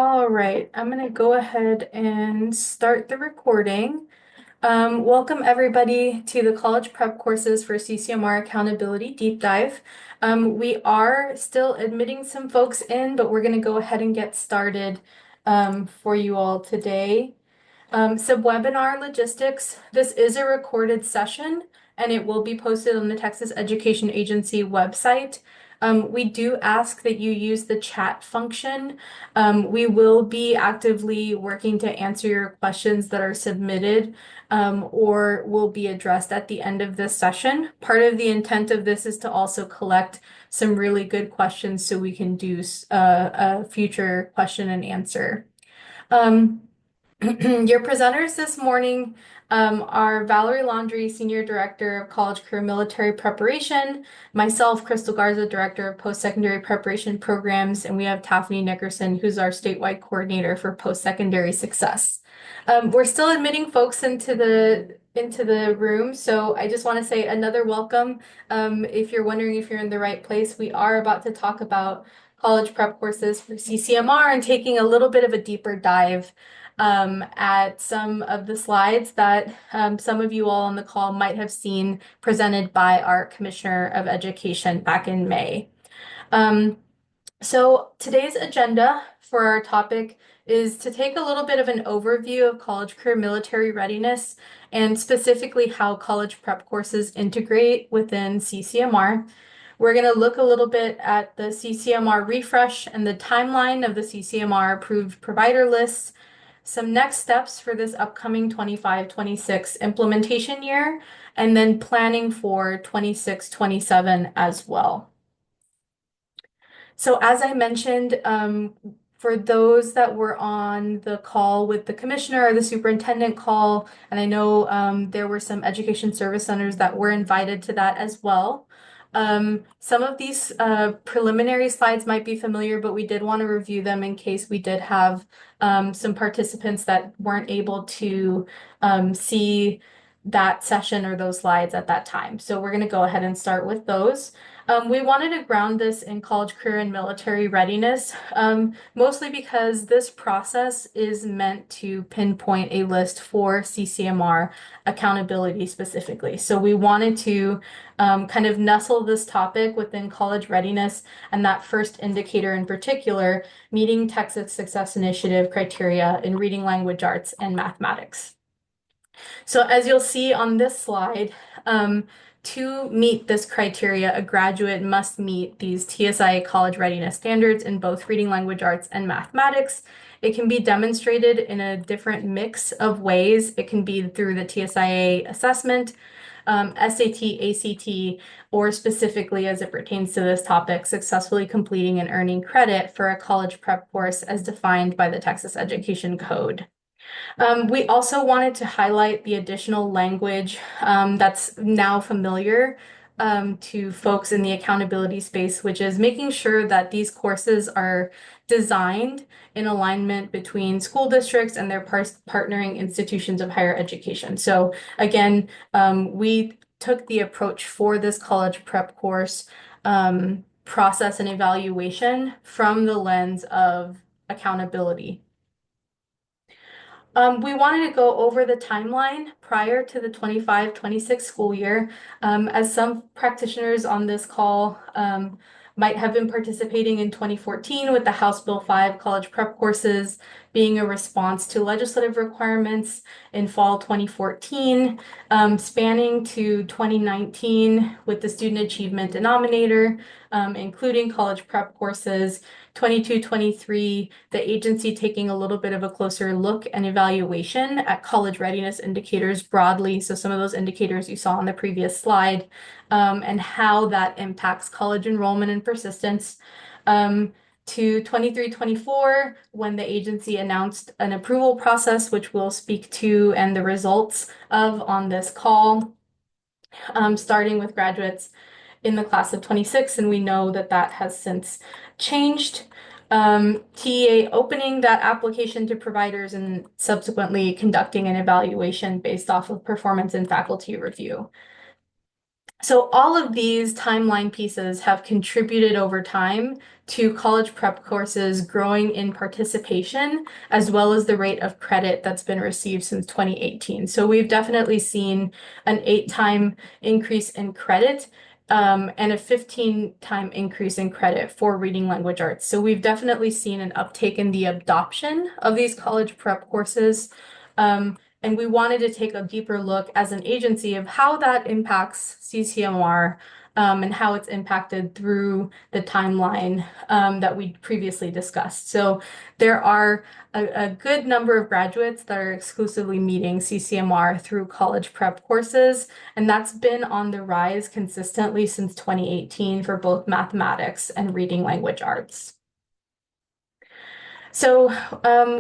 All right, I'm going to go ahead and start the recording. Welcome everybody to the college prep courses for CCMR Accountability Deep Dive. We are still admitting some folks in, but we're going to go ahead and get started for you all today. Webinar logistics. This is a recorded session and it will be posted on the Texas Education Agency website. We do ask that you use the chat function. We will be actively working to answer your questions that are submitted or will be addressed at the end of this session. Part of the intent of this is to also collect some really good questions so we can do a future question and answer. Your presenters this morning are Valerie Laundrie, Senior Director of College Career Military Preparation, myself, Crystal Garza, Director of Post-Secondary Preparation Programs, and we have Taffany Nickerson, who's our statewide coordinator for post-secondary success. We're still admitting folks into the room, so I just want to say another welcome. If you're wondering if you're in the right place, we are about to talk about college prep courses for CCMR and taking a little bit of a deeper dive at some of the slides that some of you all on the call might have seen presented by our Commissioner of Education back in May. So today's agenda for our topic is to take a little bit of an overview of college career military readiness and specifically how college prep courses integrate within CCMR. We're going to look a little bit at the CCMR refresh and the timeline of the CCMR approved provider lists, some next steps for this upcoming 25-26 implementation year, and then planning for 26-27 as well. So as I mentioned, for those that were on the call with the commissioner or the superintendent call, and I know there were some education service centers that were invited to that as well. Some of these preliminary slides might be familiar, but we did want to review them in case we did have some participants that weren't able to see that session or those slides at that time. So we're going to go ahead and start with those. We wanted to ground this in college career and military readiness, mostly because this process is meant to pinpoint a list for CCMR accountability specifically. So we wanted to kind of nestle this topic within college readiness and that first indicator in particular, meeting Texas Success Initiative criteria in reading language arts and mathematics. So as you'll see on this slide, to meet this criteria, a graduate must meet these TSIA college readiness standards in both reading language arts and mathematics. It can be demonstrated in a different mix of ways. It can be through the TSIA assessment, SAT, ACT, or specifically as it pertains to this topic, successfully completing and earning credit for a college prep course as defined by the Texas Education Code. We also wanted to highlight the additional language that's now familiar to folks in the accountability space, which is making sure that these courses are designed in alignment between school districts and their partnering institutions of higher education. So again, we took the approach for this college prep course process and evaluation from the lens of accountability. We wanted to go over the timeline prior to the 25-26 school year, as some practitioners on this call might have been participating in 2014 with the House Bill 5 college prep courses being a response to legislative requirements in fall 2014, spanning to 2019 with the student achievement denominator, including college prep courses, 22-23, the agency taking a little bit of a closer look and evaluation at college readiness indicators broadly. So some of those indicators you saw on the previous slide, and how that impacts college enrollment and persistence. To 23-24, when the agency announced an approval process, which we'll speak to and the results of on this call, starting with graduates in the class of 26, and we know that that has since changed. TEA opening that application to providers and subsequently conducting an evaluation based off of performance and faculty review. So all of these timeline pieces have contributed over time to college prep courses growing in participation, as well as the rate of credit that's been received since 2018. So we've definitely seen an 8-time increase in credit, and a 15-time increase in credit for reading language arts. So we've definitely seen an uptake in the adoption of these college prep courses. And we wanted to take a deeper look as an agency of how that impacts CCMR, and how it's impacted through the timeline that we previously discussed. So there are a good number of graduates that are exclusively meeting CCMR through college prep courses, and that's been on the rise consistently since 2018 for both mathematics and reading language arts. So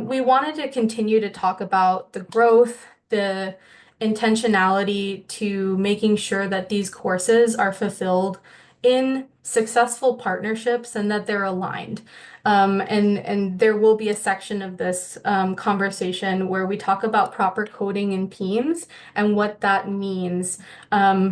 we wanted to continue to talk about the growth, the intentionality to making sure that these courses are fulfilled in successful partnerships and that they're aligned. And there will be a section of this conversation where we talk about proper coding in Teams and what that means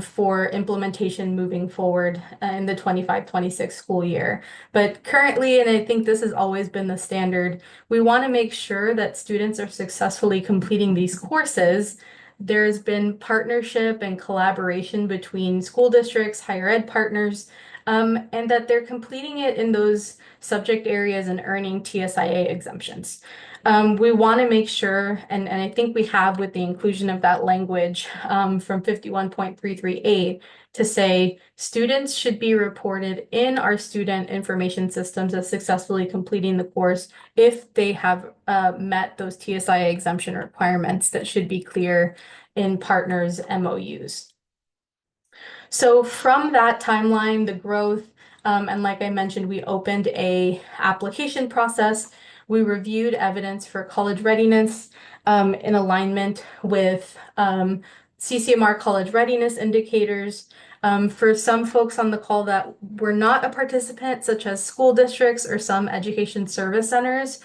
for implementation moving forward in the 25-26 school year. But currently, and I think this has always been the standard, we want to make sure that students are successfully completing these courses. There's been partnership and collaboration between school districts, higher ed partners, and that they're completing it in those subject areas and earning TSIA exemptions. We want to make sure, and I think we have with the inclusion of that language from 51.338, to say students should be reported in our student information systems as successfully completing the course if they have met those TSIA exemption requirements that should be clear in partners' MOUs. So from that timeline, the growth, and like I mentioned, we opened a application process. We reviewed evidence for college readiness in alignment with CCMR college readiness indicators. For some folks on the call that were not a participant, such as school districts or some education service centers,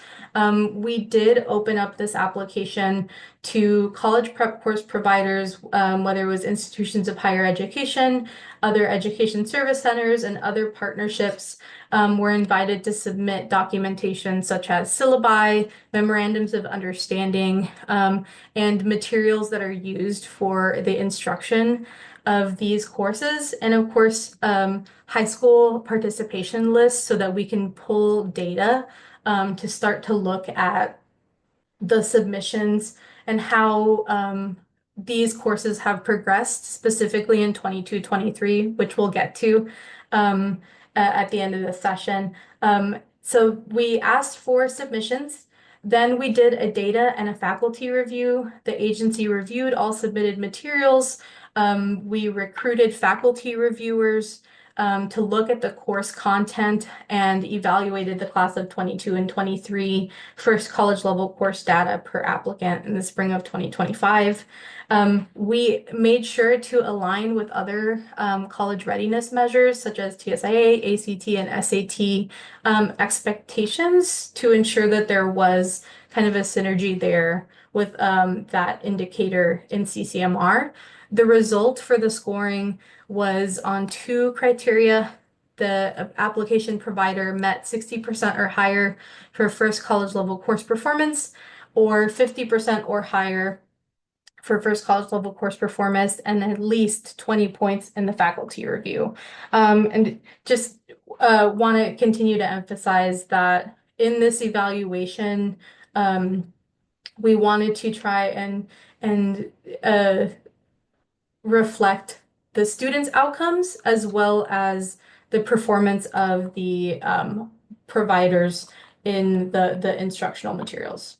we did open up this application to college prep course providers, whether it was institutions of higher education, other education service centers, and other partnerships were invited to submit documentation such as syllabi, memorandums of understanding, and materials that are used for the instruction of these courses. And of course, high school participation lists so that we can pull data to start to look at the submissions and how these courses have progressed specifically in 22-23, which we'll get to at the end of the session. So we asked for submissions. Then we did a data and a faculty review. The agency reviewed all submitted materials. We recruited faculty reviewers to look at the course content and evaluated the class of 22 and 23 first college level course data per applicant in the spring of 2025. We made sure to align with other college readiness measures such as TSIA, ACT, and SAT expectations to ensure that there was kind of a synergy there with that indicator in CCMR. The result for the scoring was on 2 criteria. The application provider met 60% or higher for first college level course performance, or 50% or higher for first college level course performance, and at least 20 points in the faculty review. And just want to continue to emphasize that in this evaluation, we wanted to try and reflect the students' outcomes as well as the performance of the providers in the instructional materials.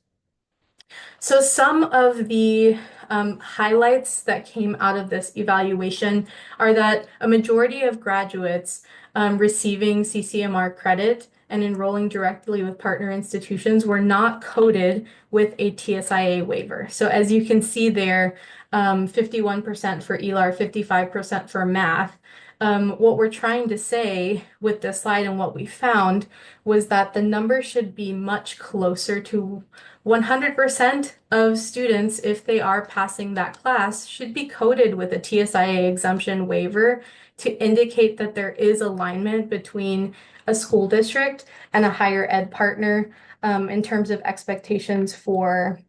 So some of the highlights that came out of this evaluation are that a majority of graduates receiving CCMR credit and enrolling directly with partner institutions were not coded with a TSIA waiver. So as you can see there, 51% for ELAR, 55% for math. What we're trying to say with this slide and what we found was that the number should be much closer to 100% of students, if they are passing that class, should be coded with a TSIA exemption waiver to indicate that there is alignment between a school district and a higher ed partner in terms of expectations for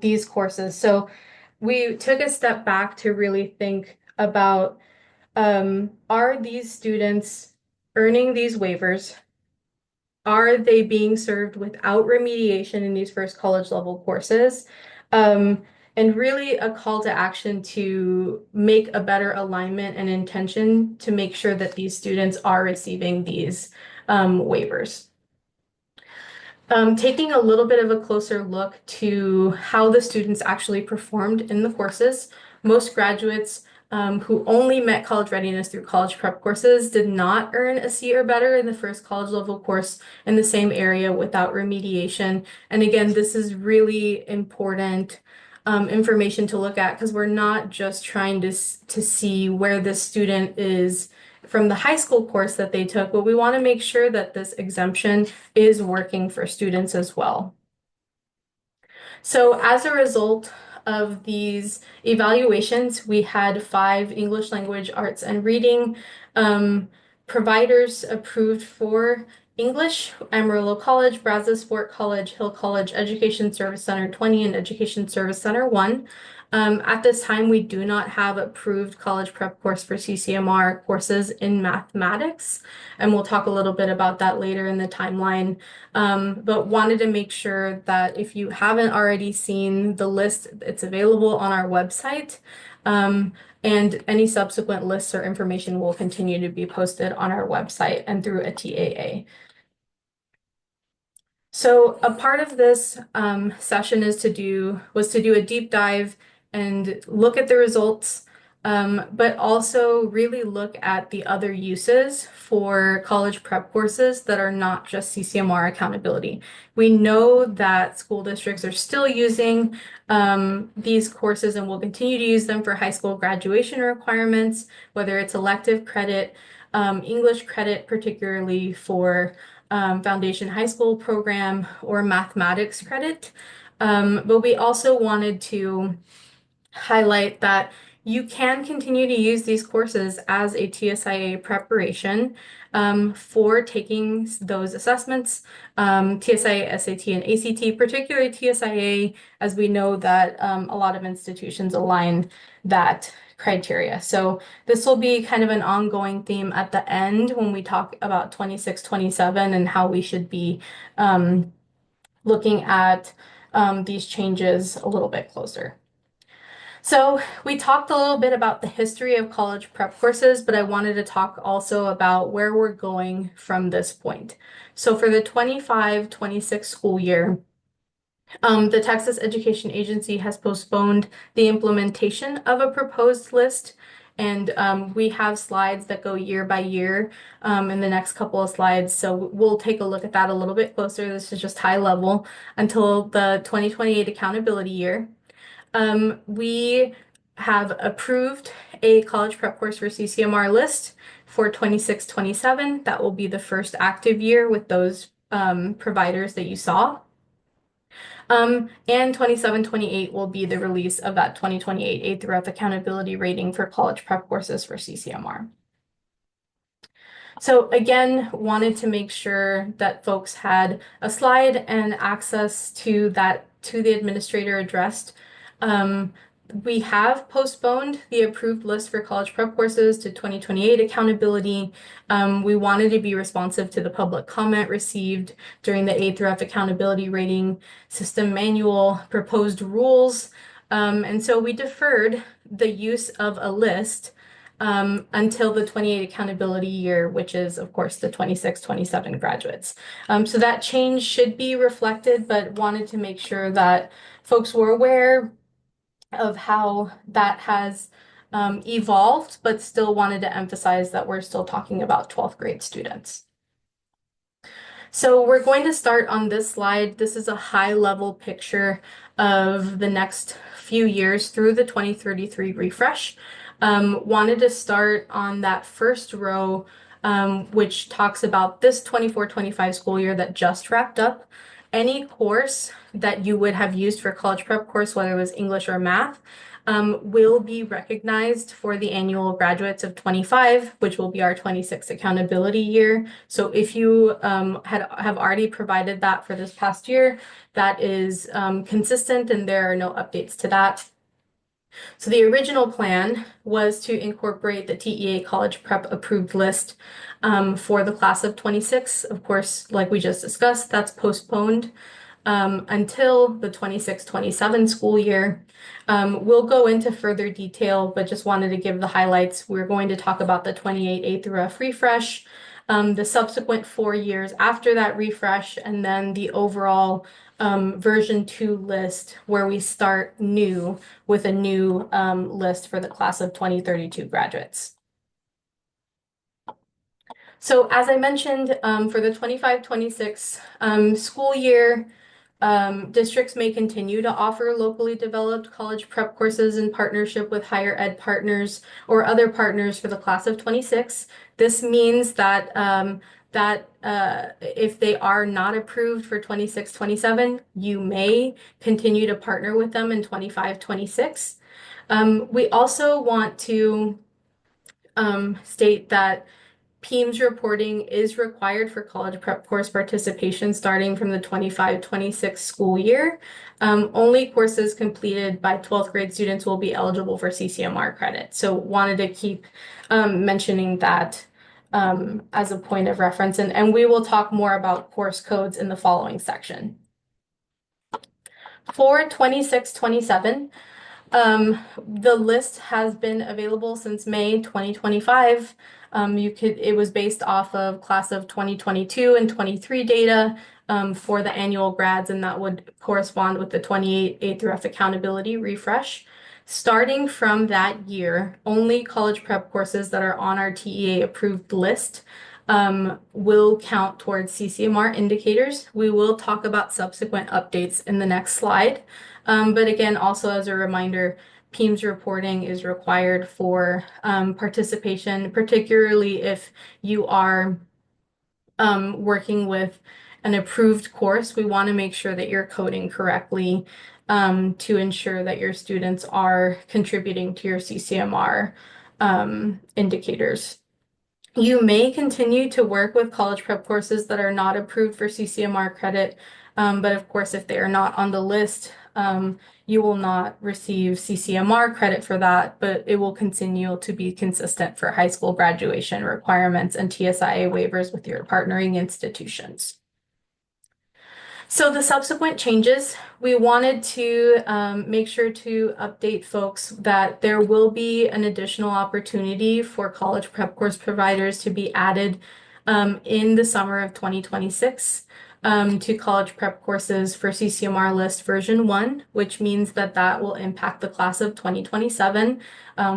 these courses. So we took a step back to really think about are these students earning these waivers? Are they being served without remediation in these first college level courses? Um, and really a call to action to make a better alignment and intention to make sure that these students are receiving these waivers. Taking a little bit of a closer look to how the students actually performed in the courses, most graduates who only met college readiness through college prep courses did not earn a C or better in the first college level course in the same area without remediation. And again, this is really important information to look at because we're not just trying to see where the student is from the high school course that they took, but we want to make sure that this exemption is working for students as well. So as a result of these evaluations, we had 5 English language, arts, and reading providers approved for English, Amarillo College, Brazos Sport College, Hill College, Education Service Center 20, and Education Service Center 1. At this time, we do not have approved college prep course for CCMR courses in mathematics, and we'll talk a little bit about that later in the timeline. But wanted to make sure that if you haven't already seen the list, it's available on our website. And any subsequent lists or information will continue to be posted on our website and through a TAA. So a part of this session was to do a deep dive and look at the results, but also really look at the other uses for college prep courses that are not just CCMR accountability. We know that school districts are still using these courses and will continue to use them for high school graduation requirements, whether it's elective credit, English credit, particularly for foundation high school program or mathematics credit. But we also wanted to highlight that you can continue to use these courses as a TSIA preparation for taking those assessments, TSIA, SAT, and ACT, particularly TSIA, as we know that a lot of institutions align that criteria. So this will be kind of an ongoing theme at the end when we talk about 26, 27 and how we should be looking at these changes a little bit closer. So we talked a little bit about the history of college prep courses, but I wanted to talk also about where we're going from this point. So for the 25-26 school year, the Texas Education Agency has postponed the implementation of a proposed list, and we have slides that go year by year in the next couple of slides. So we'll take a look at that a little bit closer. This is just high level until the 2028 accountability year. We have approved a college prep course for CCMR list for 26-27. That will be the first active year with those providers that you saw. And 27-28 will be the release of that 2028 A through F accountability rating for college prep courses for CCMR. So again, wanted to make sure that folks had a slide and access to that to the administrator addressed. We have postponed the approved list for college prep courses to 2028 accountability. We wanted to be responsive to the public comment received during the A through F accountability rating system manual proposed rules. And so we deferred the use of a list until the 28 accountability year, which is, of course, the 26-27 graduates. So that change should be reflected, but wanted to make sure that folks were aware of how that has evolved, but still wanted to emphasize that we're still talking about 12th grade students. So we're going to start on this slide. This is a high-level picture of the next few years through the 2033 refresh. Wanted to start on that first row, which talks about this 24-25 school year that just wrapped up. Any course that you would have used for college prep course, whether it was English or math, will be recognized for the annual graduates of 25, which will be our 26 accountability year. So if you have already provided that for this past year, that is consistent and there are no updates to that. So the original plan was to incorporate the TEA College Prep approved list for the class of 26. Of course, like we just discussed, that's postponed until the 26-27 school year. We'll go into further detail, but just wanted to give the highlights. We're going to talk about the 28A through F refresh, the subsequent 4 years after that refresh, and then the overall version 2 list where we start new with a new list for the class of 2032 graduates. So as I mentioned, for the 25-26 school year, districts may continue to offer locally developed college prep courses in partnership with higher ed partners or other partners for the class of 26. This means that if they are not approved for 26-27, you may continue to partner with them in 25-26. We also want to state that PEIMS reporting is required for college prep course participation starting from the 25-26 school year. Only courses completed by 12th grade students will be eligible for CCMR credit. So wanted to keep mentioning that as a point of reference, and we will talk more about course codes in the following section. For 26-27, the list has been available since May 2025. It was based off of class of 2022 and 23 data for the annual grads, and that would correspond with the 28 A through F accountability refresh. Starting from that year, only college prep courses that are on our TEA approved list will count towards CCMR indicators. We will talk about subsequent updates in the next slide. But again, also as a reminder, PEIMS reporting is required for participation, particularly if you are working with an approved course. We want to make sure that you're coding correctly to ensure that your students are contributing to your CCMR indicators. You may continue to work with college prep courses that are not approved for CCMR credit, but of course, if they are not on the list, you will not receive CCMR credit for that, but it will continue to be consistent for high school graduation requirements and TSIA waivers with your partnering institutions. So the subsequent changes, we wanted to make sure to update folks that there will be an additional opportunity for college prep course providers to be added in the summer of 2026 to college prep courses for CCMR list version 1, which means that that will impact the class of 2027,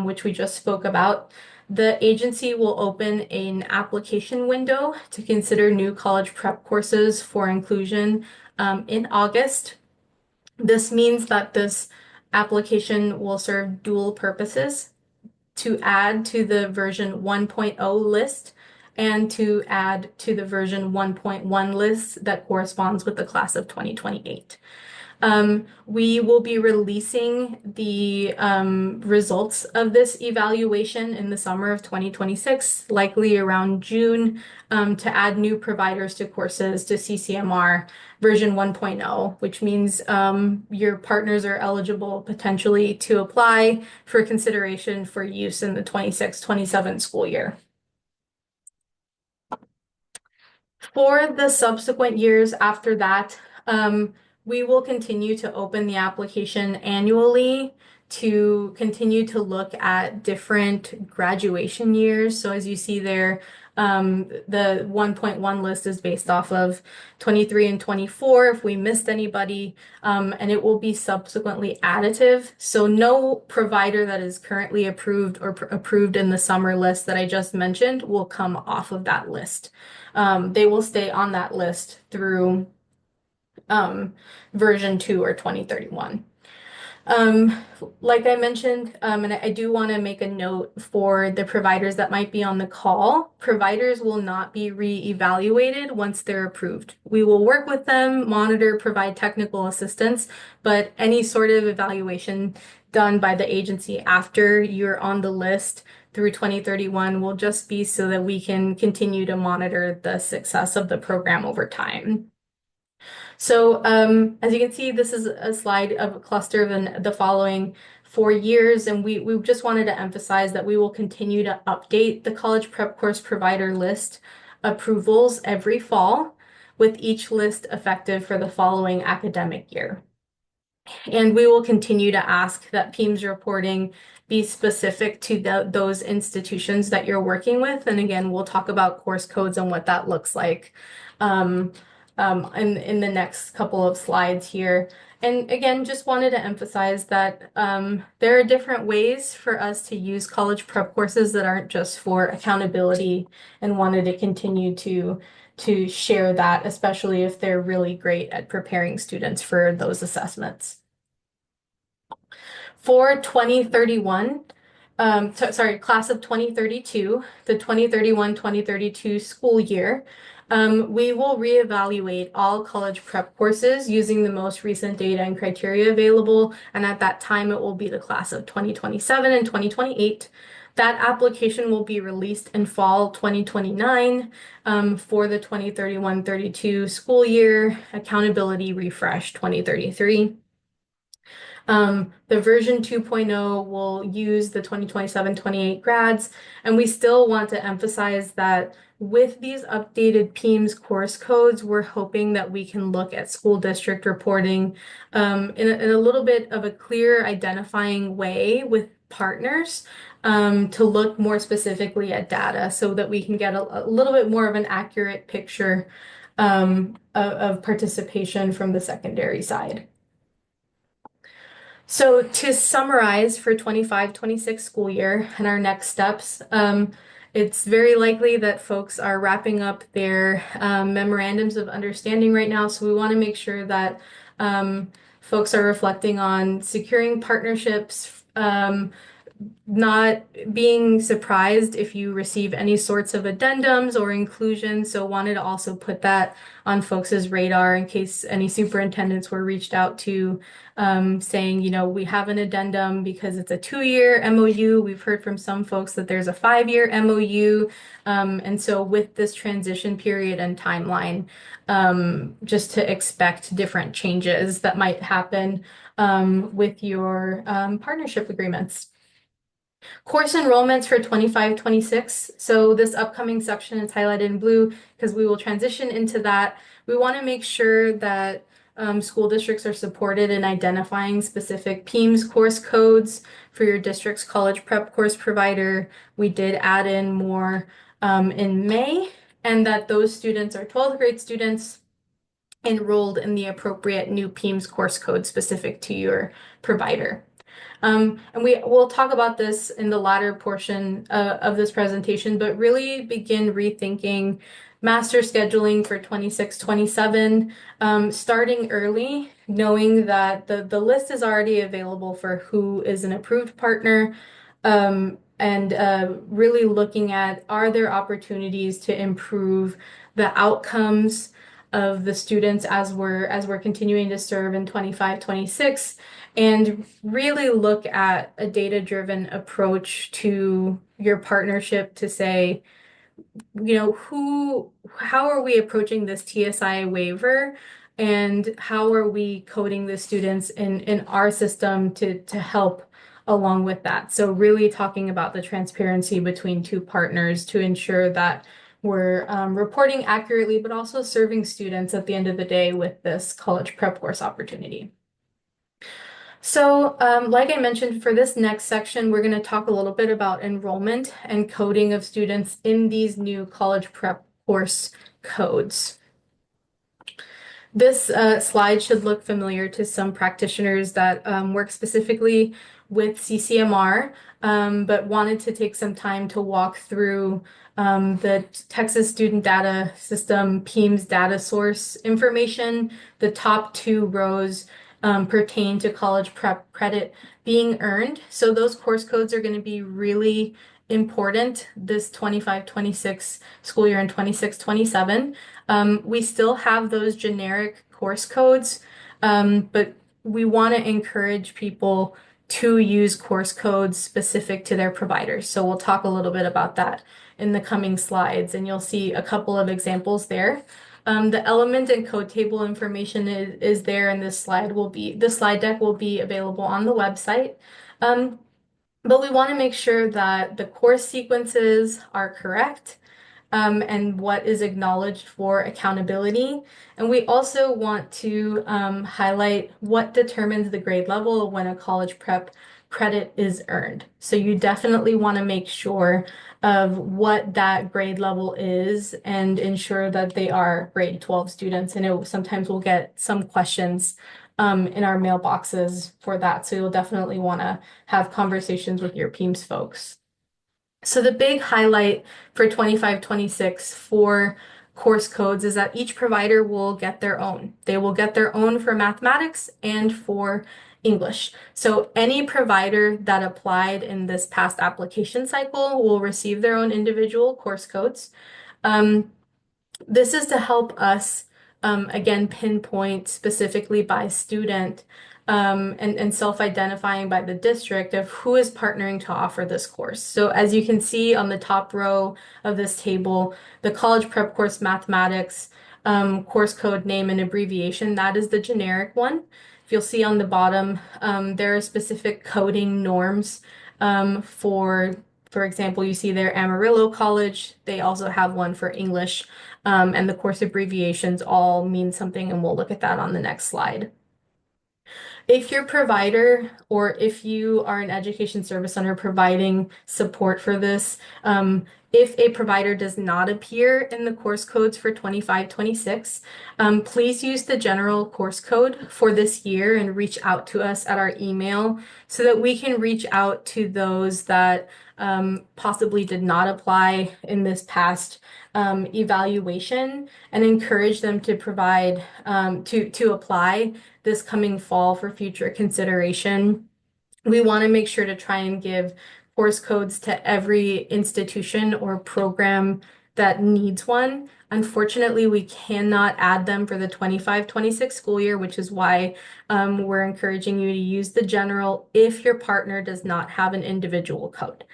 which we just spoke about. The agency will open an application window to consider new college prep courses for inclusion in August. This means that this application will serve dual purposes: to add to the version 1.0 list and to add to the version 1.1 list that corresponds with the class of 2028. We will be releasing the results of this evaluation in the summer of 2026, likely around June, to add new providers to courses to CCMR version 1.0, which means your partners are eligible potentially to apply for consideration for use in the 26-27 school year. For the subsequent years after that, we will continue to open the application annually to continue to look at different graduation years. So as you see there, the 1.1 list is based off of 23 and 24 if we missed anybody, and it will be subsequently additive. So no provider that is currently approved or approved in the summer list that I just mentioned will come off of that list. They will stay on that list through version 2 or 2031. Um, like I mentioned, and I do want to make a note for the providers that might be on the call. Providers will not be re-evaluated once they're approved. We will work with them, monitor, provide technical assistance, but any sort of evaluation done by the agency after you're on the list through 2031 will just be so that we can continue to monitor the success of the program over time. So as you can see, this is a slide of a cluster of the following 4 years, and we just wanted to emphasize that we will continue to update the college prep course provider list approvals every fall, with each list effective for the following academic year. And we will continue to ask that PEIMS reporting be specific to those institutions that you're working with. And again, we'll talk about course codes and what that looks like um, in the next couple of slides here. And again, just wanted to emphasize that there are different ways for us to use college prep courses that aren't just for accountability, and wanted to continue to share that, especially if they're really great at preparing students for those assessments. For 2031, sorry, class of 2032, the 2031-2032 school year, we will reevaluate all college prep courses using the most recent data and criteria available, and at that time it will be the class of 2027 and 2028. That application will be released in fall 2029 for the 2031-32 school year, accountability refresh 2033. The version 2.0 will use the 2027-28 grads, and we still want to emphasize that with these updated PEIMS course codes, we're hoping that we can look at school district reporting in a little bit of a clear identifying way with partners to look more specifically at data so that we can get a little bit more of an accurate picture of participation from the secondary side. So to summarize for 25-26 school year and our next steps, it's very likely that folks are wrapping up their memorandums of understanding right now. So we want to make sure that folks are reflecting on securing partnerships, not being surprised if you receive any sorts of addendums or inclusions. So wanted to also put that on folks' radar in case any superintendents were reached out to saying, you know, we have an addendum because it's a 2-year MOU. We've heard from some folks that there's a 5-year MOU. And so with this transition period and timeline, just to expect different changes that might happen with your partnership agreements. Course enrollments for 25-26. So this upcoming section is highlighted in blue because we will transition into that. We want to make sure that school districts are supported in identifying specific PEIMS course codes for your district's college prep course provider. We did add in more in May, and that those students are 12th grade students enrolled in the appropriate new PEIMS course code specific to your provider. And we'll talk about this in the latter portion of this presentation, but really begin rethinking master scheduling for 26-27, starting early, knowing that the list is already available for who is an approved partner, and really looking at, are there opportunities to improve the outcomes of the students as we're continuing to serve in 25-26, and really look at a data-driven approach to your partnership to say, you know, how are we approaching this TSI waiver, and how are we coding the students in our system to help along with that. So really talking about the transparency between two partners to ensure that we're reporting accurately, but also serving students at the end of the day with this college prep course opportunity. So like I mentioned, for this next section, we're going to talk a little bit about enrollment and coding of students in these new college prep course codes. This slide should look familiar to some practitioners that work specifically with CCMR, but wanted to take some time to walk through the Texas Student Data System PEIMS data source information. The top 2 rows pertain to college prep credit being earned. So those course codes are going to be really important this 25-26 school year and 26-27. We still have those generic course codes, but we want to encourage people to use course codes specific to their providers. So we'll talk a little bit about that in the coming slides, and you'll see a couple of examples there. The element and code table information is there, and the slide deck will be available on the website. But we want to make sure that the course sequences are correct, and what is acknowledged for accountability. And we also want to highlight what determines the grade level when a college prep credit is earned. So you definitely want to make sure of what that grade level is and ensure that they are grade 12 students. And sometimes we'll get some questions in our mailboxes for that. So you'll definitely want to have conversations with your PEAMS folks. So the big highlight for 25-26 for course codes is that each provider will get their own. They will get their own for mathematics and for English. So any provider that applied in this past application cycle will receive their own individual course codes. This is to help us, again, pinpoint specifically by student, and self-identifying by the district of who is partnering to offer this course. So as you can see on the top row of this table, the college prep course mathematics, course code name and abbreviation, that is the generic one. If you'll see on the bottom, there are specific coding norms for example, you see there Amarillo College. They also have one for English, and the course abbreviations all mean something, and we'll look at that on the next slide. If your provider or if you are an education service center providing support for this, if a provider does not appear in the course codes for 25-26, please use the general course code for this year and reach out to us at our email so that we can reach out to those that possibly did not apply in this past evaluation and encourage them to provide to apply this coming fall for future consideration. We want to make sure to try and give course codes to every institution or program that needs one. Unfortunately, we cannot add them for the 25-26 school year, which is why we're encouraging you to use the general if your partner does not have an individual code.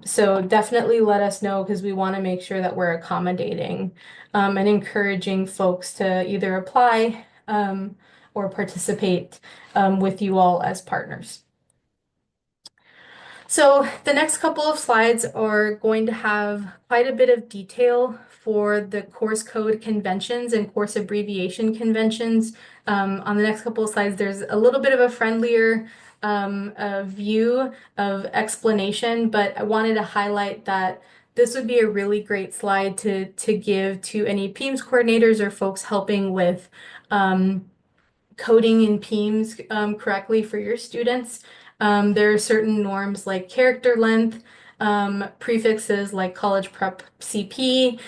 So definitely let us know because we want to make sure that we're accommodating and encouraging folks to either apply or participate with you all as partners. So the next couple of slides are going to have quite a bit of detail for the course code conventions and course abbreviation conventions. On the next couple of slides, there's a little bit of a friendlier view of explanation, but I wanted to highlight that this would be a really great slide to give to any PEAMS coordinators or folks helping with coding in PEAMS correctly for your students. There are certain norms like character length, prefixes like college prep CP,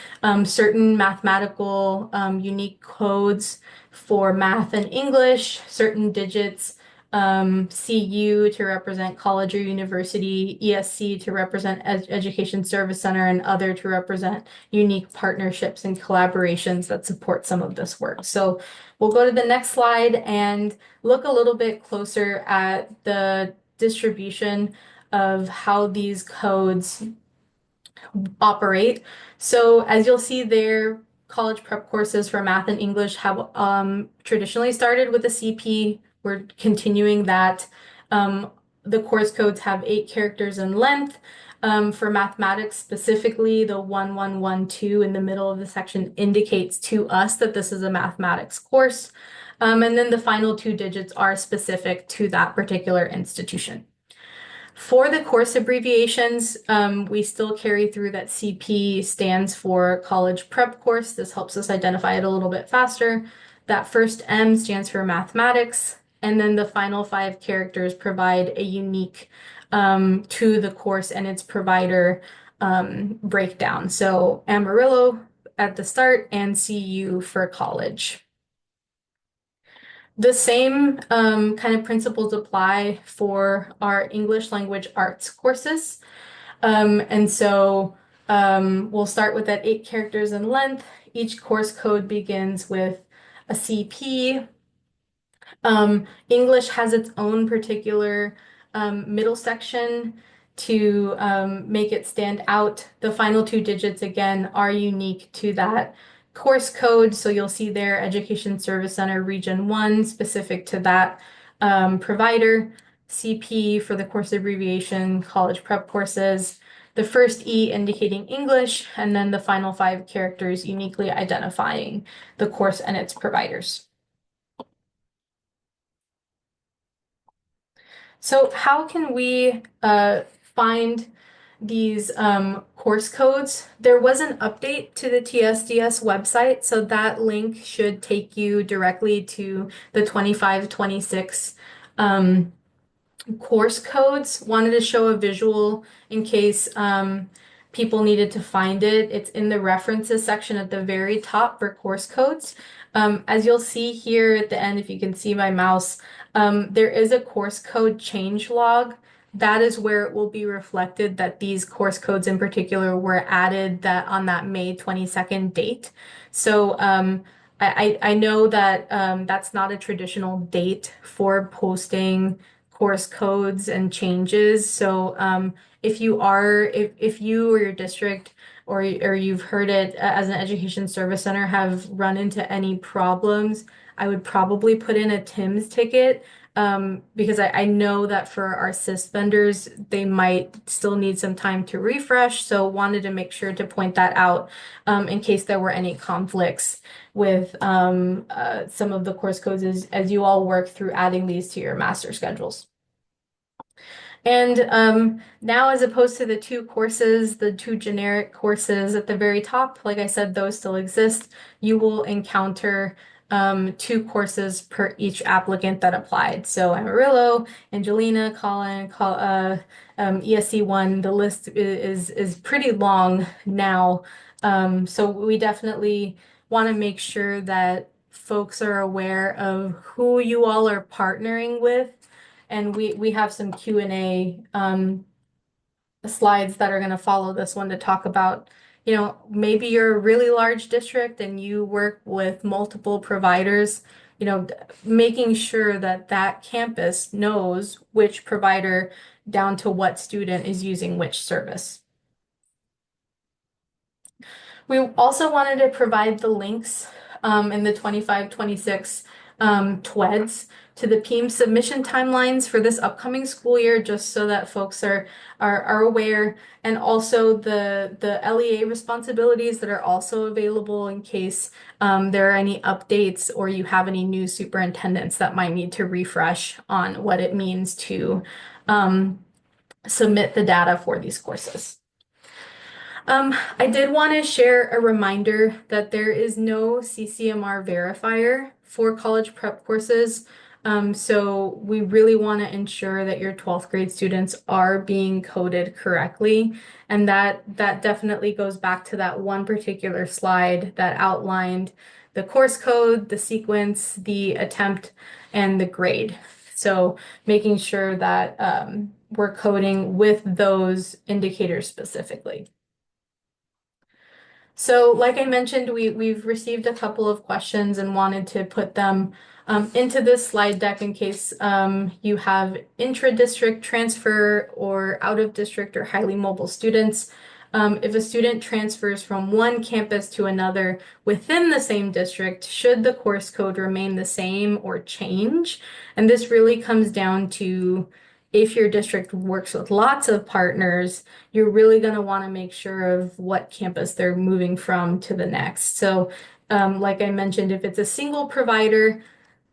certain mathematical unique codes for math and English, certain digits, CU to represent college or university, ESC to represent Education Service Center, and other to represent unique partnerships and collaborations that support some of this work. So we'll go to the next slide and look a little bit closer at the distribution of how these codes operate. So as you'll see there, college prep courses for math and English have traditionally started with a CP. We're continuing that. The course codes have 8 characters in length. For mathematics specifically, the 1112 in the middle of the section indicates to us that this is a mathematics course. And then the final 2 digits are specific to that particular institution. For the course abbreviations, we still carry through that CP stands for college prep course. This helps us identify it a little bit faster. That first M stands for mathematics, and then the final 5 characters provide a unique to the course and its provider breakdown. So Amarillo at the start and CU for college. The same kind of principles apply for our English language arts courses. We'll start with that 8 characters in length. Each course code begins with a CP. English has its own particular middle section to make it stand out. The final 2 digits, again, are unique to that course code. So you'll see there Education Service Center Region 1, specific to that provider. CP for the course abbreviation, college prep courses. The first E indicating English, and then the final 5 characters uniquely identifying the course and its providers. So how can we find these course codes? There was an update to the TSDS website, so that link should take you directly to the 25-26 course codes. Wanted to show a visual in case people needed to find it. It's in the references section at the very top for course codes. As you'll see here at the end, if you can see my mouse, there is a course code change log. That is where it will be reflected that these course codes in particular were added that on that May 22nd date. So I know that that's not a traditional date for posting course codes and changes. So if you or your district or you've heard it as an education service center have run into any problems, I would probably put in a Tim's ticket because I know that for our SIS vendors, they might still need some time to refresh. So wanted to make sure to point that out in case there were any conflicts with some of the course codes as you all work through adding these to your master schedules. And now, as opposed to the 2 courses, the 2 generic courses at the very top, like I said, those still exist. You will encounter 2 courses per each applicant that applied. So Amarillo, Angelina, Colin, ESC1, the list is pretty long now. So we definitely want to make sure that folks are aware of who you all are partnering with, and we have some Q&A slides that are going to follow this one to talk about, maybe you're a really large district and you work with multiple providers, making sure that that campus knows which provider down to what student is using which service. We also wanted to provide the links in the 25-26 TWEDs to the PEAM submission timelines for this upcoming school year, just so that folks are aware, and also the LEA responsibilities that are also available in case there are any updates or you have any new superintendents that might need to refresh on what it means to submit the data for these courses. I did want to share a reminder that there is no CCMR verifier for college prep courses. So we really want to ensure that your 12th grade students are being coded correctly. And that definitely goes back to that one particular slide that outlined the course code, the sequence, the attempt, and the grade. So making sure that we're coding with those indicators specifically. So, like I mentioned, we've received a couple of questions and wanted to put them into this slide deck in case you have intra-district transfer or out-of-district or highly mobile students. If a student transfers from one campus to another within the same district, should the course code remain the same or change? And this really comes down to if your district works with lots of partners, you're really going to want to make sure of what campus they're moving from to the next. So, like I mentioned, if it's a single provider,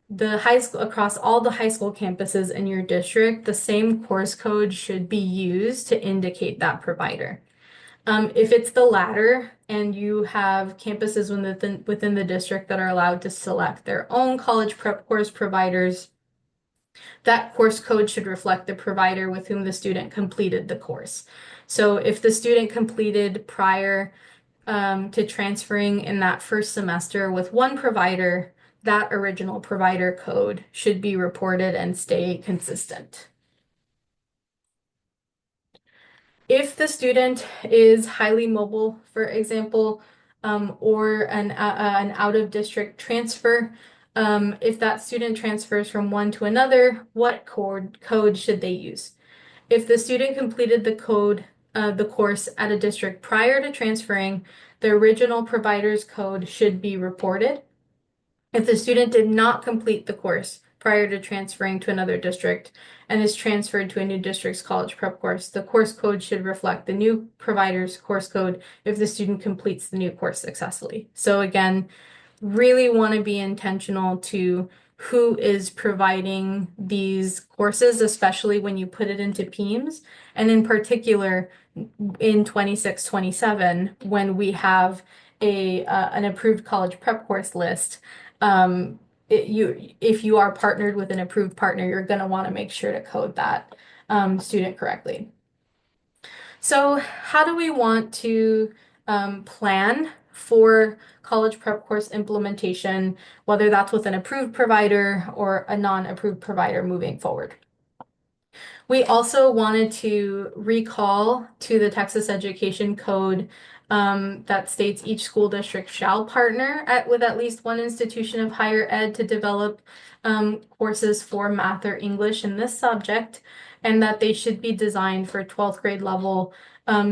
the high school across all the high school campuses in your district, the same course code should be used to indicate that provider. If it's the latter and you have campuses within the district that are allowed to select their own college prep course providers, that course code should reflect the provider with whom the student completed the course. So if the student completed prior to transferring in that first semester with one provider, that original provider code should be reported and stay consistent. If the student is highly mobile, for example, or an out-of-district transfer, if that student transfers from one to another, what code should they use? If the student completed the course at a district prior to transferring, the original provider's code should be reported. If the student did not complete the course prior to transferring to another district and is transferred to a new district's college prep course, the course code should reflect the new provider's course code if the student completes the new course successfully. So again, really want to be intentional to who is providing these courses, especially when you put it into PEIMS, and in particular in 26-27, when we have an approved college prep course list. If you are partnered with an approved partner, you're going to want to make sure to code that student correctly. So how do we want to plan for college prep course implementation, whether that's with an approved provider or a non-approved provider moving forward? We also wanted to recall to the Texas Education Code that states each school district shall partner with at least one institution of higher ed to develop courses for math or English in this subject, and that they should be designed for 12th grade level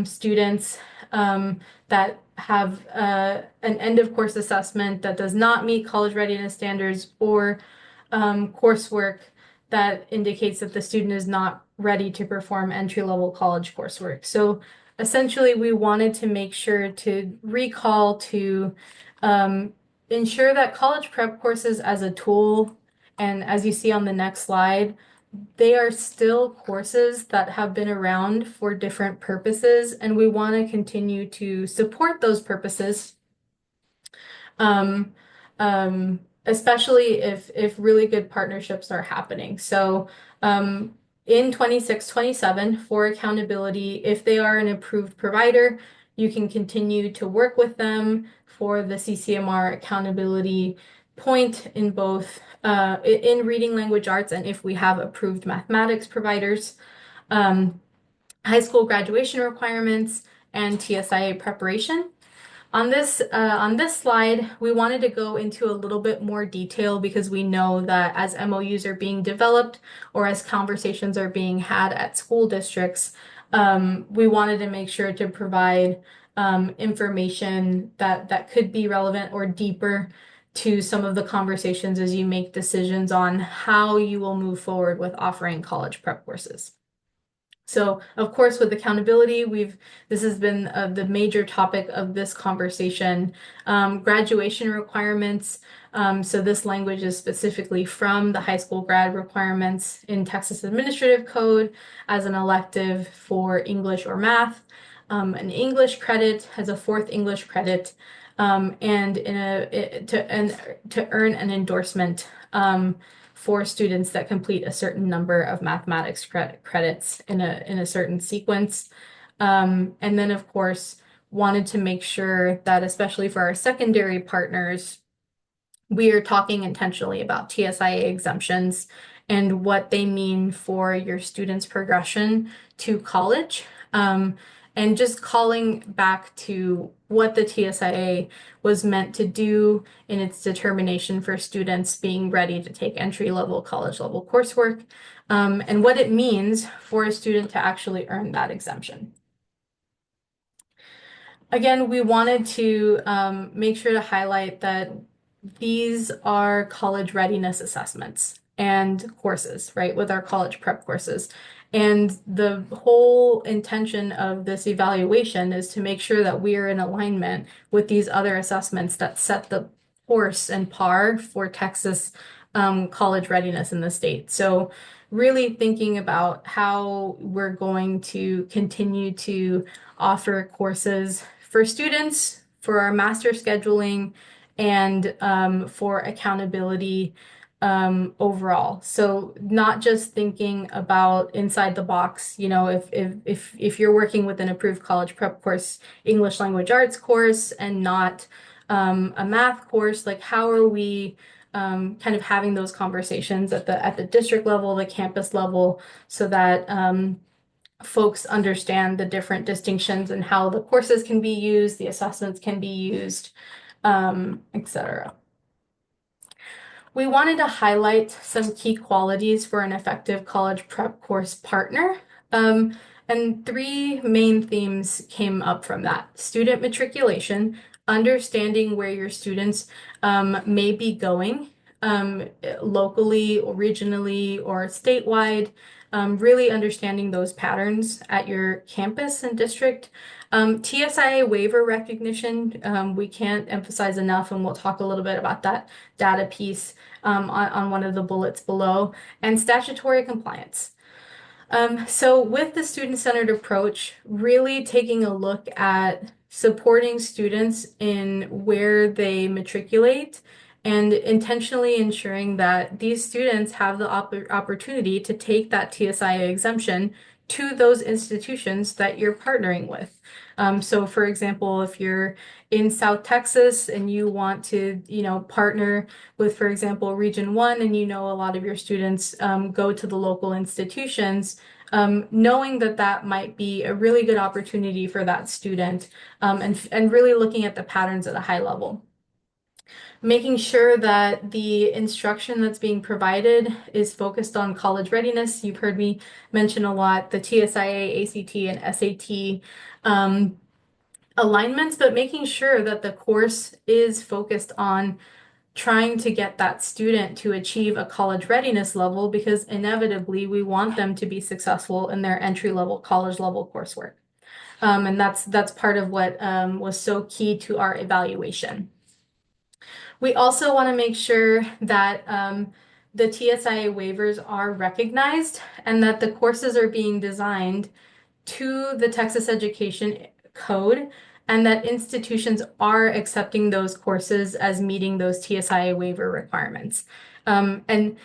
students that have an end of course assessment that does not meet college readiness standards or coursework that indicates that the student is not ready to perform entry-level college coursework. So essentially, we wanted to make sure to recall to ensure that college prep courses as a tool, and as you see on the next slide, they are still courses that have been around for different purposes, and we want to continue to support those purposes. Especially if really good partnerships are happening. So in 26-27 for accountability, if they are an approved provider, you can continue to work with them for the CCMR accountability point in both in reading language arts and if we have approved mathematics providers, high school graduation requirements, and TSIA preparation. On this slide, we wanted to go into a little bit more detail because we know that as MOUs are being developed or as conversations are being had at school districts, we wanted to make sure to provide information that could be relevant or deeper to some of the conversations as you make decisions on how you will move forward with offering college prep courses. So, of course, with accountability, this has been the major topic of this conversation. Graduation requirements. So this language is specifically from the high school grad requirements in Texas Administrative Code as an elective for English or math. An English credit has a fourth English credit, and to earn an endorsement for students that complete a certain number of mathematics credits in a certain sequence. And then, of course, wanted to make sure that, especially for our secondary partners, we are talking intentionally about TSIA exemptions and what they mean for your students' progression to college. And just calling back to what the TSIA was meant to do in its determination for students being ready to take entry-level, college-level coursework, and what it means for a student to actually earn that exemption. Again, we wanted to make sure to highlight that these are college readiness assessments and courses, right, with our college prep courses. And the whole intention of this evaluation is to make sure that we are in alignment with these other assessments that set the course and par for Texas college readiness in the state. So really thinking about how we're going to continue to offer courses for students, for our master scheduling, and for accountability overall. So not just thinking about inside the box, you know, if you're working with an approved college prep course, English language arts course, and not a math course, like how are we kind of having those conversations at the district level, the campus level, so that folks understand the different distinctions and how the courses can be used, the assessments can be used, etc. We wanted to highlight some key qualities for an effective college prep course partner. Um, and three main themes came up from that: student matriculation, understanding where your students may be going locally or regionally or statewide, really understanding those patterns at your campus and district. TSIA waiver recognition, we can't emphasize enough, and we'll talk a little bit about that data piece on one of the bullets below, and statutory compliance. So with the student-centered approach, really taking a look at supporting students in where they matriculate and intentionally ensuring that these students have the opportunity to take that TSIA exemption to those institutions that you're partnering with. So for example, if you're in South Texas and you want to, partner with, for example, Region 1, and a lot of your students go to the local institutions, knowing that that might be a really good opportunity for that student, and really looking at the patterns at a high level. Making sure that the instruction that's being provided is focused on college readiness. You've heard me mention a lot the TSIA, ACT, and SAT alignments, but making sure that the course is focused on trying to get that student to achieve a college readiness level, because inevitably we want them to be successful in their entry-level, college-level coursework. And that's part of what was so key to our evaluation. We also want to make sure that the TSIA waivers are recognized and that the courses are being designed to the Texas Education Code, and that institutions are accepting those courses as meeting those TSIA waiver requirements. And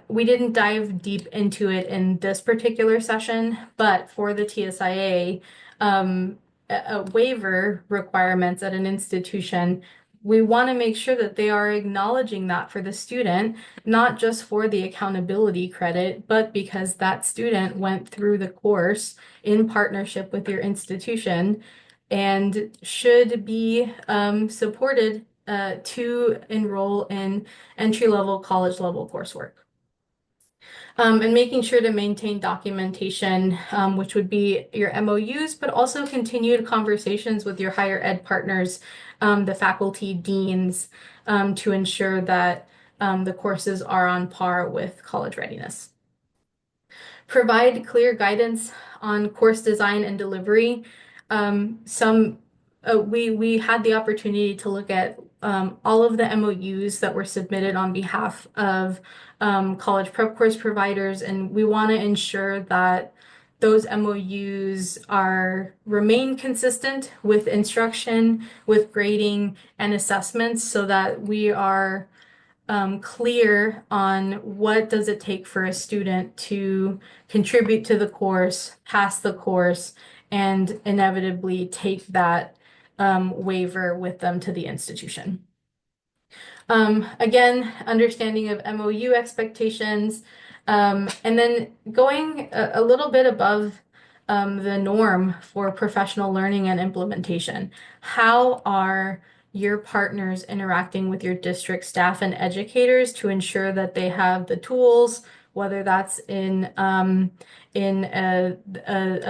we didn't dive deep into it in this particular session, but for the TSIA waiver requirements at an institution, we want to make sure that they are acknowledging that for the student, not just for the accountability credit, but because that student went through the course in partnership with your institution and should be supported to enroll in entry-level, college-level coursework. And making sure to maintain documentation, which would be your MOUs, but also continued conversations with your higher ed partners, the faculty, deans, to ensure that the courses are on par with college readiness. Provide clear guidance on course design and delivery. We had the opportunity to look at all of the MOUs that were submitted on behalf of college prep course providers, and we want to ensure that those MOUs remain consistent with instruction, with grading and assessments, so that we are clear on what does it take for a student to contribute to the course, pass the course, and inevitably take that waiver with them to the institution. Again, understanding of MOU expectations, and then going a little bit above the norm for professional learning and implementation. How are your partners interacting with your district staff and educators to ensure that they have the tools, whether that's in a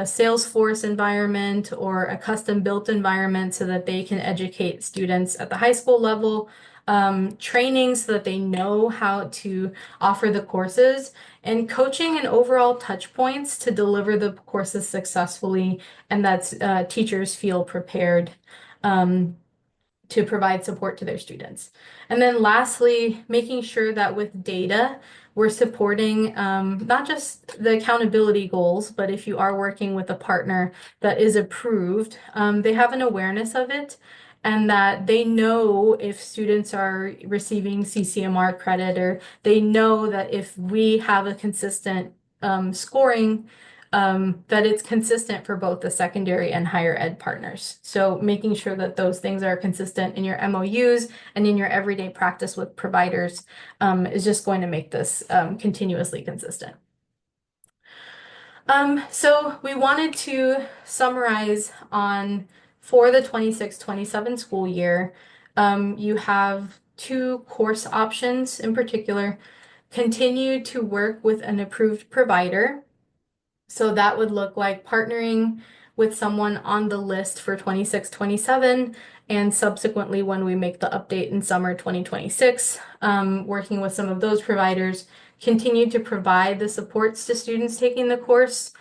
Salesforce environment or a custom-built environment, so that they can educate students at the high school level, training so that they know how to offer the courses, and coaching and overall touch points to deliver the courses successfully, and that teachers feel prepared to provide support to their students. And then lastly, making sure that with data, we're supporting not just the accountability goals, but if you are working with a partner that is approved, they have an awareness of it, and that they know if students are receiving CCMR credit, or they know that if we have a consistent scoring that it's consistent for both the secondary and higher ed partners. So making sure that those things are consistent in your MOUs and in your everyday practice with providers is just going to make this continuously consistent. So we wanted to summarize on for the 26-27 school year, you have two course options in particular. Continue to work with an approved provider. So that would look like partnering with someone on the list for 26-27, and subsequently when we make the update in summer 2026, working with some of those providers, continue to provide the supports to students taking the course,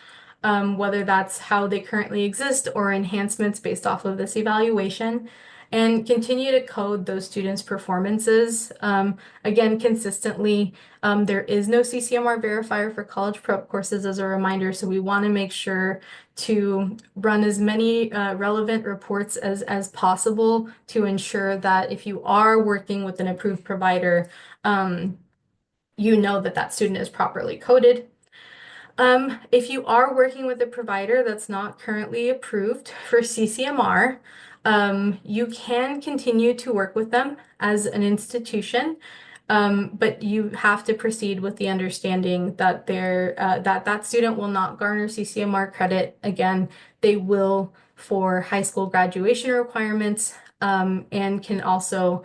whether that's how they currently exist or enhancements based off of this evaluation, and continue to code those students' performances. Again, consistently, there is no CCMR verifier for college prep courses as a reminder, so we want to make sure to run as many relevant reports as possible to ensure that if you are working with an approved provider, you know that that student is properly coded. If you are working with a provider that's not currently approved for CCMR, you can continue to work with them as an institution, but you have to proceed with the understanding that that student will not garner CCMR credit. Again, they will for high school graduation requirements, and can also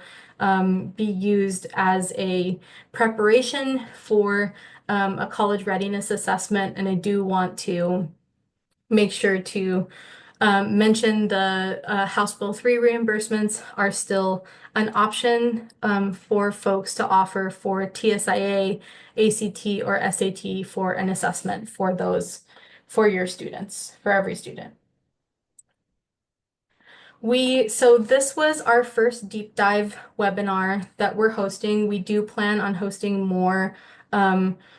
be used as a preparation for a college readiness assessment. And I do want to make sure to mention the House Bill 3 reimbursements are still an option for folks to offer for TSIA, ACT, or SAT for an assessment for those for your students, for every student. So this was our first deep dive webinar that we're hosting. We do plan on hosting more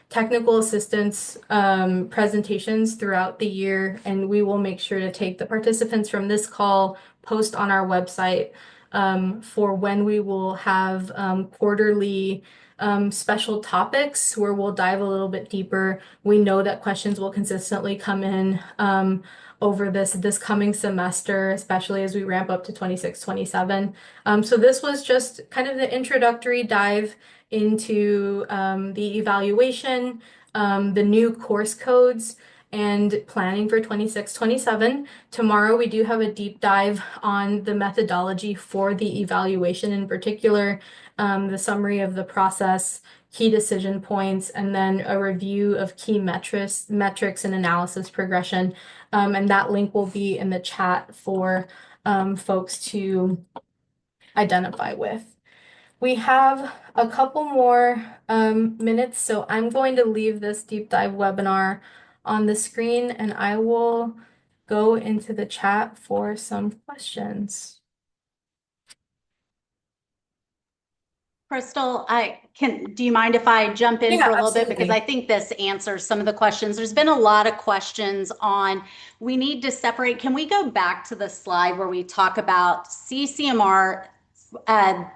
technical assistance presentations throughout the year, and we will make sure to take the participants from this call, post on our website for when we will have quarterly special topics where we'll dive a little bit deeper. We know that questions will consistently come in over this coming semester, especially as we ramp up to 26-27. So this was just kind of the introductory dive into the evaluation, the new course codes, and planning for 26-27. Tomorrow we do have a deep dive on the methodology for the evaluation, in particular, the summary of the process, key decision points, and then a review of key metrics and analysis progression. And that link will be in the chat for folks to identify with. We have a couple more minutes, so I'm going to leave this deep dive webinar on the screen, and I will go into the chat for some questions. Crystal, do you mind if I jump in for a little bit? Because Absolutely. I think this answers some of the questions. There's been a lot of questions on, we need to separate. Can we go back to the slide where we talk about CCMR,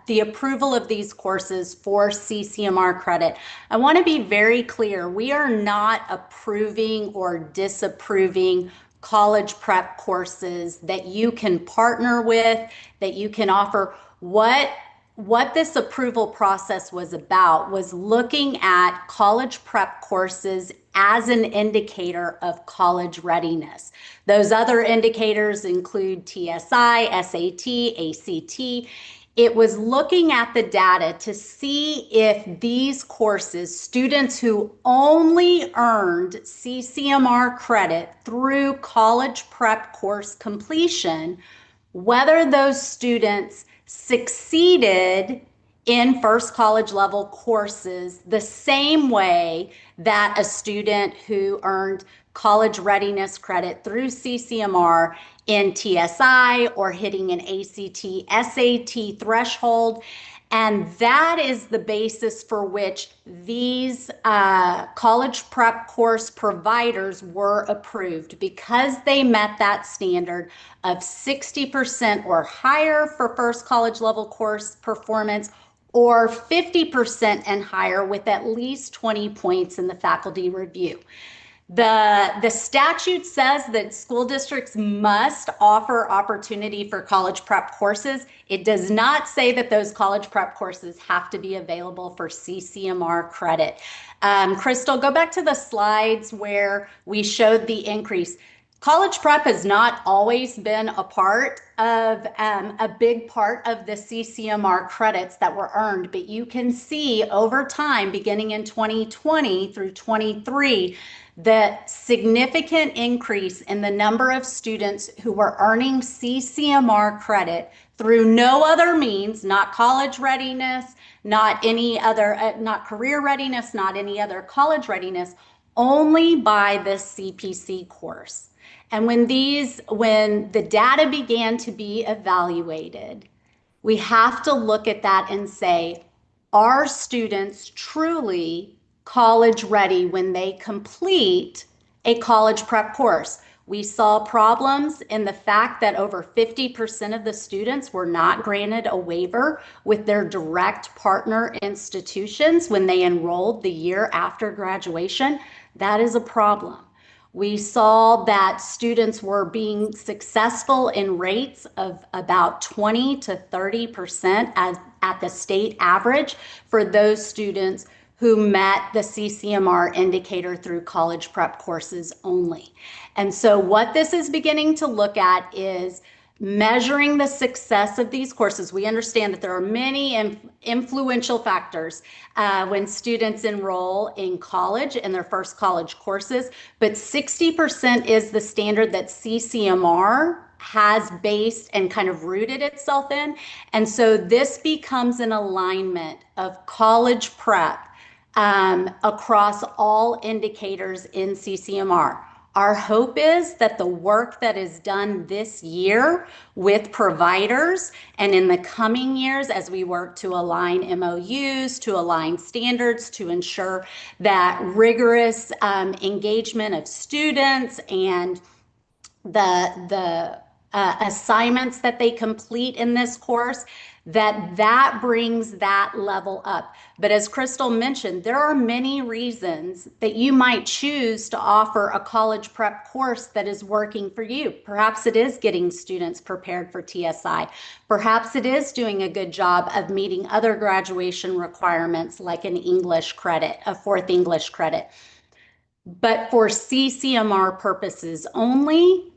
the approval of these courses for CCMR credit? I want to be very clear. We are not approving or disapproving college prep courses that you can partner with, that you can offer. What this approval process was about was looking at college prep courses as an indicator of college readiness. Those other indicators include TSI, SAT, ACT. It was looking at the data to see if these courses, students who only earned CCMR credit through college prep course completion, whether those students succeeded in first college level courses the same way that a student who earned college readiness credit through CCMR in TSI or hitting an ACT, SAT threshold. And that is the basis for which these college prep course providers were approved, because they met that standard of 60% or higher for first college level course performance, or 50% and higher with at least 20 points in the faculty review. The statute says that school districts must offer opportunity for college prep courses. It does not say that those college prep courses have to be available for CCMR credit. Crystal, go back to the slides where we showed the increase. College prep has not always been a big part of the CCMR credits that were earned, but you can see over time, beginning in 2020 through 23, the significant increase in the number of students who were earning CCMR credit through no other means, not college readiness, not any other, not career readiness, not any other college readiness, only by this CPC course. And when the data began to be evaluated, we have to look at that and say, are students truly college ready when they complete a college prep course? We saw problems in the fact that over 50% of the students were not granted a waiver with their direct partner institutions when they enrolled the year after graduation. That is a problem. We saw that students were being successful in rates of about 20 to 30% at the state average for those students who met the CCMR indicator through college prep courses only. And so what this is beginning to look at is measuring the success of these courses. We understand that there are many influential factors when students enroll in college in their first college courses, but 60% is the standard that CCMR has based and kind of rooted itself in. And so this becomes an alignment of college prep across all indicators in CCMR. Our hope is that the work that is done this year with providers and in the coming years as we work to align MOUs, to align standards, to ensure that rigorous engagement of students and the assignments that they complete in this course, that brings that level up. But as Crystal mentioned, there are many reasons that you might choose to offer a college prep course that is working for you. Perhaps it is getting students prepared for TSI. Perhaps it is doing a good job of meeting other graduation requirements like an English credit, a fourth English credit. But for CCMR purposes only,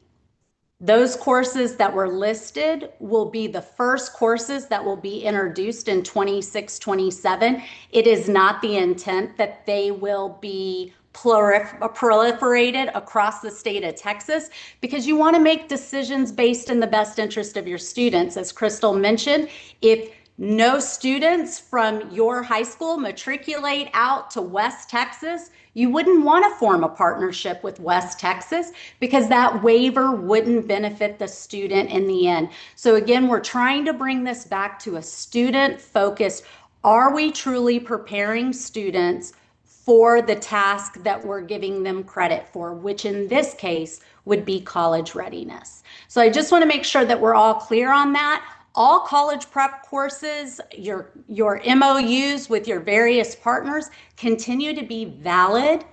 those courses that were listed will be the first courses that will be introduced in 26, 27. It is not the intent that they will be proliferated across the state of Texas because you want to make decisions based in the best interest of your students. As Crystal mentioned, if no students from your high school matriculate out to West Texas, you wouldn't want to form a partnership with West Texas because that waiver wouldn't benefit the student in the end. So again, we're trying to bring this back to a student focused. Are we truly preparing students for the task that we're giving them credit for, which in this case would be college readiness? So I just want to make sure that we're all clear on that. All college prep courses, your MOUs with your various partners continue to be valid.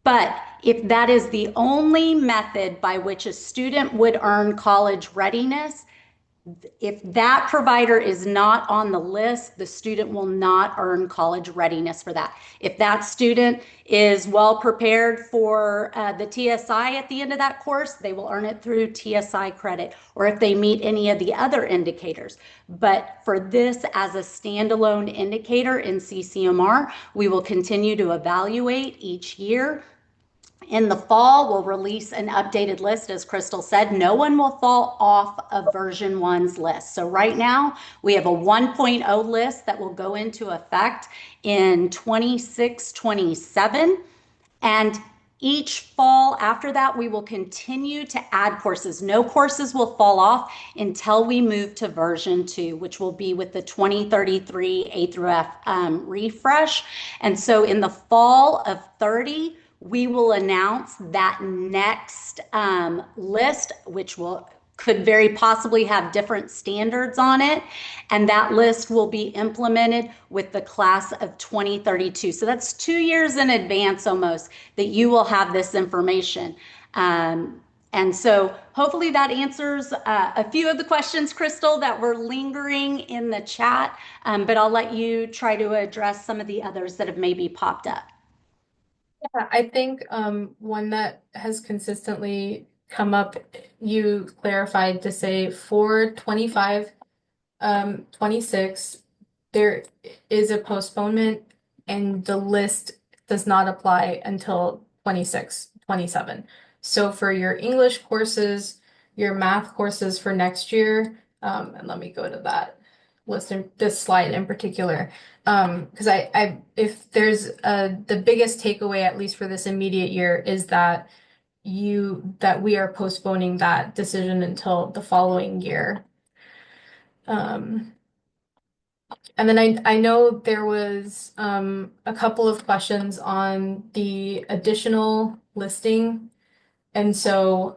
But if that is the only method by which a student would earn college readiness, if that provider is not on the list, the student will not earn college readiness for that. If that student is well prepared for the TSI at the end of that course, they will earn it through TSI credit, or if they meet any of the other indicators. But for this as a standalone indicator in CCMR, we will continue to evaluate each year. In the fall, we'll release an updated list. As Crystal said, no one will fall off of version 1's list. So right now, we have a 1.0 list that will go into effect in 26, 27. And each fall after that, we will continue to add courses. No courses will fall off until we move to version 2, which will be with the 2033 A through F refresh. And so in the fall of 30, we will announce that next list, which will could very possibly have different standards on it. And that list will be implemented with the class of 2032. So that's 2 years in advance almost that you will have this information. And so hopefully that answers a few of the questions, Crystal, that were lingering in the chat. But I'll let you try to address some of the others that have maybe popped up. Yeah, I think one that has consistently come up, you clarified to say for 25, 26, there is a postponement and the list does not apply until 26, 27. So for your English courses, your math courses for next year, and let me go to that list in this slide in particular. Because if there's the biggest takeaway, at least for this immediate year, is that we are postponing that decision until the following year. Um, and then I know there was a couple of questions on the additional listing. And so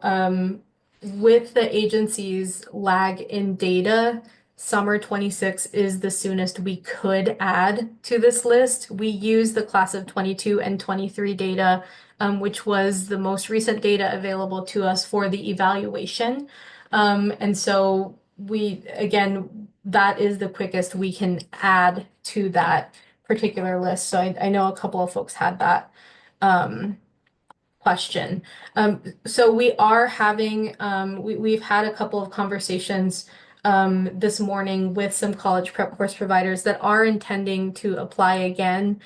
with the agency's lag in data, summer 26 is the soonest we could add to this list. We use the class of 22 and 23 data, which was the most recent data available to us for the evaluation. And so again, that is the quickest we can add to that particular list. So I know a couple of folks had that. Question. So we are having, we've had a couple of conversations this morning with some college prep course providers that are intending to apply again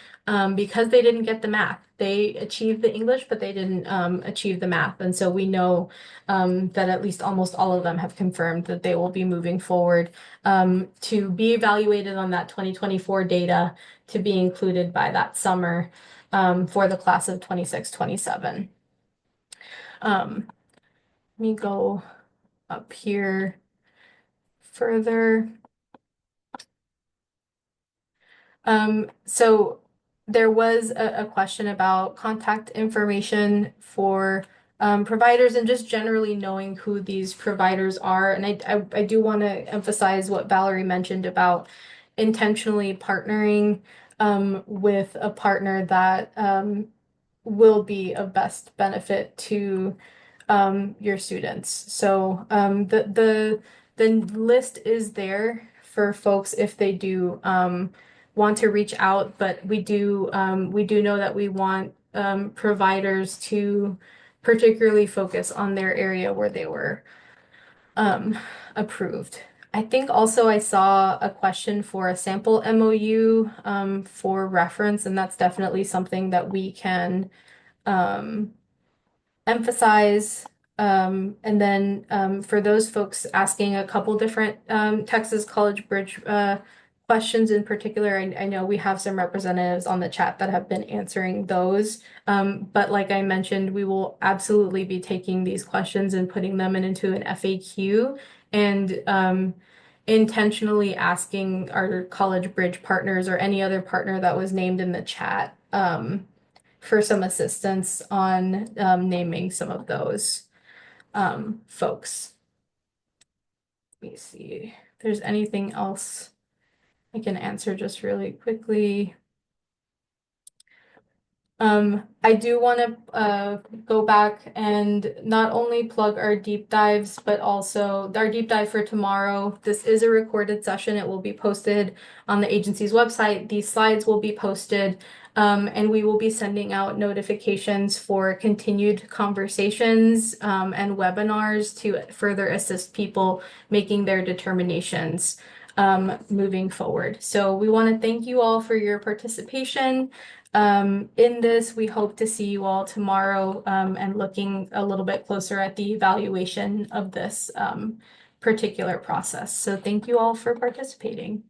because they didn't get the math. They achieved the English, but they didn't achieve the math. And so we know that at least almost all of them have confirmed that they will be moving forward to be evaluated on that 2024 data to be included by that summer for the class of 26, 27. Let me go up here further. So there was a question about contact information for providers and just generally knowing who these providers are. And I do want to emphasize what Valerie mentioned about intentionally partnering with a partner that will be of best benefit to your students. So the list is there for folks if they do want to reach out, but we do know that we want providers to particularly focus on their area where they were approved. I think also I saw a question for a sample MOU for reference, and that's definitely something that we can um, emphasize. And then for those folks asking a couple different Texas College Bridge questions in particular, I know we have some representatives on the chat that have been answering those. But like I mentioned, we will absolutely be taking these questions and putting them into an FAQ and intentionally asking our College Bridge partners or any other partner that was named in the chat for some assistance on naming some of those folks. Let me see if there's anything else I can answer just really quickly. I do want to go back and not only plug our deep dives, but also our deep dive for tomorrow. This is a recorded session. It will be posted on the agency's website. These slides will be posted, and we will be sending out notifications for continued conversations and webinars to further assist people making their determinations moving forward. So we want to thank you all for your participation. In this, we hope to see you all tomorrow and looking a little bit closer at the evaluation of this particular process. So thank you all for participating.